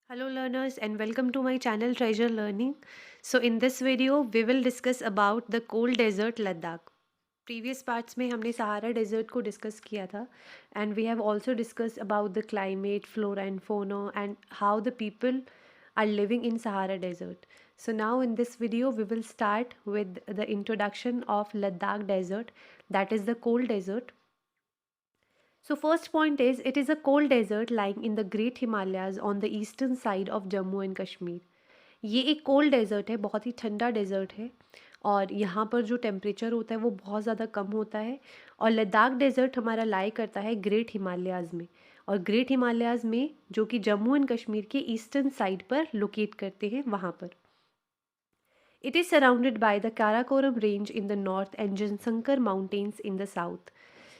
Hello learners and welcome to my channel Treasure Learning. So in this video we will discuss about the cold desert Ladakh. Previous parts में हमने Sahara desert को discuss किया था and we have also discussed about the climate, flora and fauna and how the people are living in Sahara desert. So now in this video we will start with the introduction of Ladakh desert, that is the cold desert. So first point is it is a cold desert lying in the Great Himalayas on the eastern side of Jammu and Kashmir. ये एक cold dessert है, बहुत ही ठंडा dessert है और यहाँ पर जो टेम्परेचर होता है वो बहुत ज़्यादा कम होता है। और लद्दाख डेज़र्ट हमारा लाई करता है ग्रेट हिमालयाज़ में, और ग्रेट हिमालयाज़ में जो कि जम्मू एंड कश्मीर के ईस्टर्न साइड पर लोकेट करते हैं वहाँ पर। It is surrounded by the Karakoram range in the north and Zanskar mountains in the south.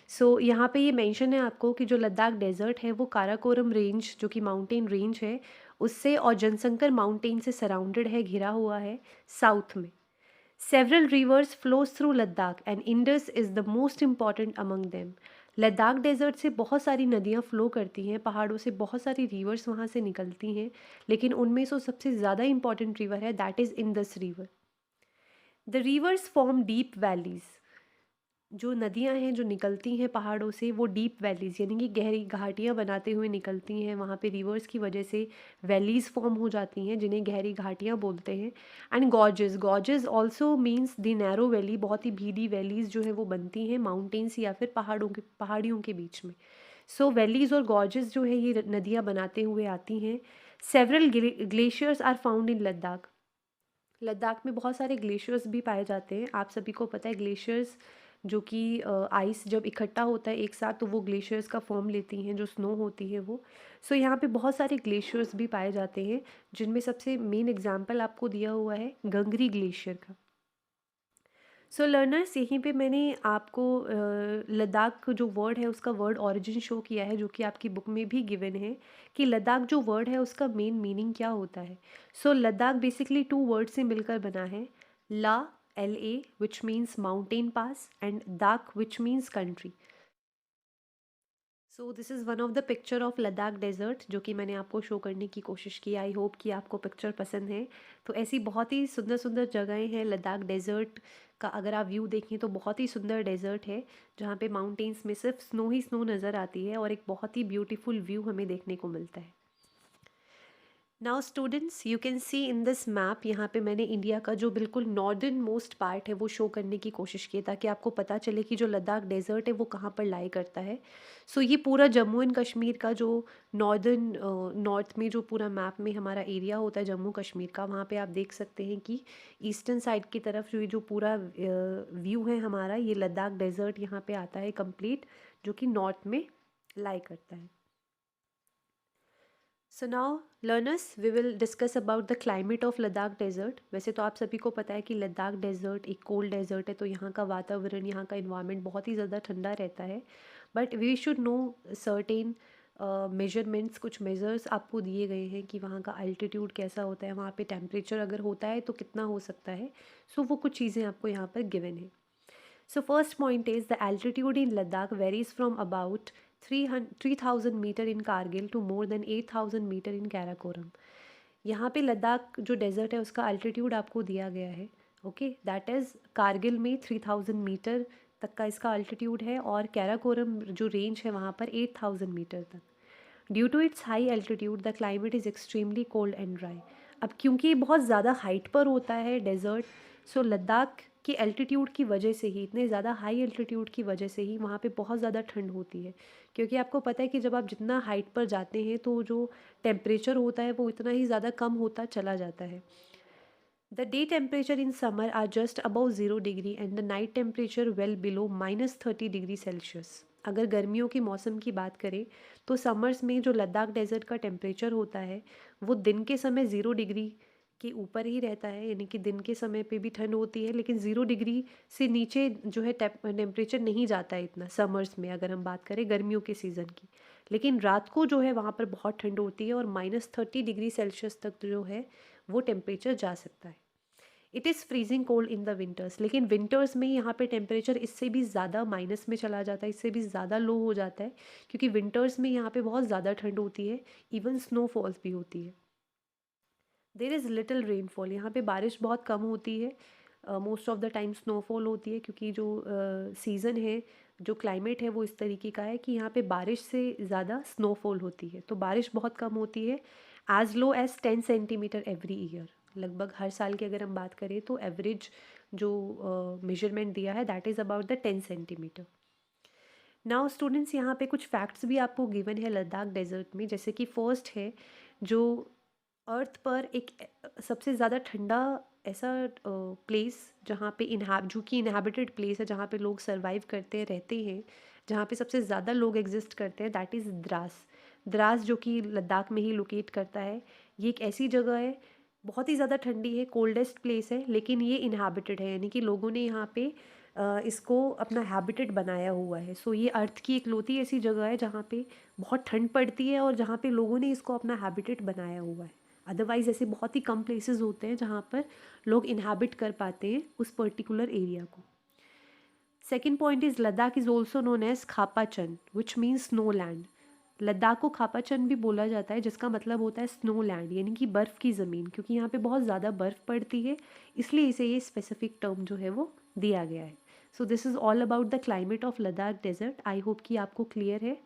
So यहाँ पे ये मेंशन है आपको कि जो लद्दाख डेज़र्ट है वो काराकोरम रेंज जो कि माउंटेन रेंज है उससे और जनसंकर माउंटेन से सराउंडेड है, घिरा हुआ है साउथ में। Several rivers flows through Ladakh and Indus is the most important among them. Ladakh desert से बहुत सारी नदियाँ फ़्लो करती हैं, पहाड़ों से बहुत सारी रिवर्स वहाँ से निकलती हैं, लेकिन उनमें से सबसे ज़्यादा इंपॉर्टेंट रिवर है that is Indus river. The reverse form deep valleys. जो नदियाँ हैं जो निकलती हैं पहाड़ों से वो डीप वैलीज़ यानी कि गहरी घाटियाँ बनाते हुए निकलती हैं, वहाँ पे रिवर्स की वजह से वैलीज़ फॉर्म हो जाती हैं जिन्हें गहरी घाटियाँ बोलते हैं। And gorges, gorges also means the narrow valley, बहुत ही भीड़ी वैलीज़ जो है वो बनती हैं माउंटेन्स या फिर पहाड़ियों के बीच में। सो वैलीज़ और गॉर्जेस जो है ये नदियाँ बनाते हुए आती हैं। Several glaciers are found in Ladakh. Ladakh में बहुत सारे ग्लेशियर्स भी पाए जाते हैं। आप सभी को पता है ग्लेशियर्स जो कि आइस जब इकट्ठा होता है एक साथ तो वो ग्लेशियर्स का फॉर्म लेती हैं, जो स्नो होती है वो। सो यहाँ पे बहुत सारे ग्लेशियर्स भी पाए जाते हैं जिनमें सबसे मेन एग्जांपल आपको दिया हुआ है गंगरी ग्लेशियर का। सो लर्नर्स यहीं पे मैंने आपको लद्दाख जो वर्ड है उसका वर्ड ऑरिजिन शो किया है जो कि आपकी बुक में भी गिवन है कि लद्दाख जो वर्ड है उसका मेन मीनिंग क्या होता है। So Ladakh basically two word से मिलकर बना है। ला, LA which means mountain pass and दाख which means country. So this is one of the picture of Ladakh desert जो कि मैंने आपको शो करने की कोशिश की। आई होप कि आपको पिक्चर पसंद है। तो ऐसी बहुत ही सुंदर सुंदर जगहें हैं लद्दाख डेजर्ट का। अगर आप व्यू देखें तो बहुत ही सुंदर डेजर्ट है जहाँ पे माउंटेन्स में सिर्फ स्नो ही स्नो नज़र आती है और एक बहुत ही ब्यूटीफुल व्यू हमें देखने को मिलता है। Now students you can see in this map, यहाँ पे मैंने इंडिया का जो बिल्कुल नॉर्दर्न मोस्ट पार्ट है वो शो करने की कोशिश की ताकि आपको पता चले कि जो लद्दाख डेजर्ट है वो कहाँ पर लाई करता है। सो ये पूरा जम्मू एंड कश्मीर का जो नॉर्दर्न नॉर्थ में जो पूरा मैप में हमारा एरिया होता है जम्मू कश्मीर का, वहाँ पे आप देख सकते हैं कि ईस्टर्न साइड की तरफ जो ये जो पूरा व्यू है हमारा, ये लद्दाख डेजर्ट यहाँ पे आता है कंप्लीट, जो कि नॉर्थ में लाई करता है। So now learners we will discuss about the climate of Ladakh desert. वैसे तो आप सभी को पता है कि लद्दाख डेजर्ट एक कोल्ड डेजर्ट है, तो यहाँ का वातावरण, यहाँ का इन्वायरमेंट बहुत ही ज़्यादा ठंडा रहता है। But we should know certain measurements, कुछ मेज़र्स आपको दिए गए हैं कि वहाँ का अल्टीट्यूड कैसा होता है, वहाँ पे टेम्परेचर अगर होता है तो कितना हो सकता है। सो वो कुछ चीज़ें आपको यहाँ पर गिवन है। So first point is the altitude in Ladakh varies from about 3,000 meter in Kargil to more than 8,000 meter in Karakoram. यहाँ पे लद्दाख जो डेजर्ट है उसका अल्टीट्यूड आपको दिया गया है। ओके, दैट इज़ कारगिल में 3,000 मीटर तक का इसका अल्टीट्यूड है और कैराकोरम जो रेंज है वहाँ पर 8,000 मीटर तक। Due to its high altitude the climate is extremely cold and dry. अब क्योंकि ये बहुत ज़्यादा हाइट पर होता है डेजर्ट, सो लद्दाख की एल्टीट्यूड की वजह से ही, इतने ज़्यादा हाई एल्टीट्यूड की वजह से ही वहाँ पे बहुत ज़्यादा ठंड होती है। क्योंकि आपको पता है कि जब आप जितना हाइट पर जाते हैं तो जो टेम्परेचर होता है वो इतना ही ज़्यादा कम होता चला जाता है। The day temperature in summer are just about 0 degree and the night temperature well below -30 degree Celsius. अगर गर्मियों के मौसम की बात करें तो समर्स में जो लद्दाख डेजर्ट का टेम्परेचर होता है वो दिन के समय 0 डिग्री के ऊपर ही रहता है, यानी कि दिन के समय पे भी ठंड होती है लेकिन 0 डिग्री से नीचे जो है टेम्परेचर नहीं जाता है इतना समर्स में, अगर हम बात करें गर्मियों के सीज़न की। लेकिन रात को जो है वहाँ पर बहुत ठंड होती है और -30 डिग्री सेल्सियस तक जो है वो टेम्परेचर जा सकता है। It is freezing cold in the winters, लेकिन विंटर्स में यहाँ पे टेम्परेचर इससे भी ज़्यादा माइनस में चला जाता है, इससे भी ज़्यादा लो हो जाता है क्योंकि विंटर्स में यहाँ पे बहुत ज़्यादा ठंड होती है, इवन स्नोफॉल्स भी होती है। देयर इज़ लिटिल रेनफॉल, यहाँ पे बारिश बहुत कम होती है। Most of the time snowfall होती है, क्योंकि जो सीज़न है, जो क्लाइमेट है वो इस तरीके का है कि यहाँ पे बारिश से ज़्यादा स्नोफॉल होती है, तो बारिश बहुत कम होती है। As low as 10 centimetre every year, लगभग हर साल की अगर हम बात करें तो एवरेज जो मेजरमेंट दिया है that is about the 10 centimetre. Now students, यहाँ पे कुछ फैक्ट्स भी आपको गिवन है लद्दाख डेजर्ट में, जैसे कि फर्स्ट है, जो अर्थ पर एक सबसे ज़्यादा ठंडा ऐसा प्लेस जहाँ पे जो कि इनहेबिटेड प्लेस है, जहाँ पे लोग सरवाइव करते हैं, रहते हैं, जहाँ पे सबसे ज़्यादा लोग एग्जिस्ट करते हैं, दैट इज़ द्रास। द्रास जो कि लद्दाख में ही लोकेट करता है। ये एक ऐसी जगह है, बहुत ही ज़्यादा ठंडी है, कोल्डेस्ट प्लेस है, लेकिन ये इनहेबिटेड है, यानी कि लोगों ने यहाँ पे इसको अपना हैबिटेट बनाया हुआ है। सो ये अर्थ की इकलौती ऐसी जगह है जहाँ पे बहुत ठंड पड़ती है और जहाँ पे लोगों ने इसको अपना हैबिटेट बनाया हुआ है। अदरवाइज़ ऐसे बहुत ही कम प्लेसेस होते हैं जहाँ पर लोग इनहैबिट कर पाते हैं उस पर्टिकुलर एरिया को। Second point is Ladakh is also known as Khapachan which means snow land. Ladakh को खापाचन भी बोला जाता है, जिसका मतलब होता है स्नो लैंड, यानी कि बर्फ़ की ज़मीन, क्योंकि यहाँ पे बहुत ज़्यादा बर्फ़ पड़ती है, इसलिए इसे ये स्पेसिफिक टर्म जो है वो दिया गया है। So this is all about the climate of Ladakh desert. I hope कि आपको क्लियर है।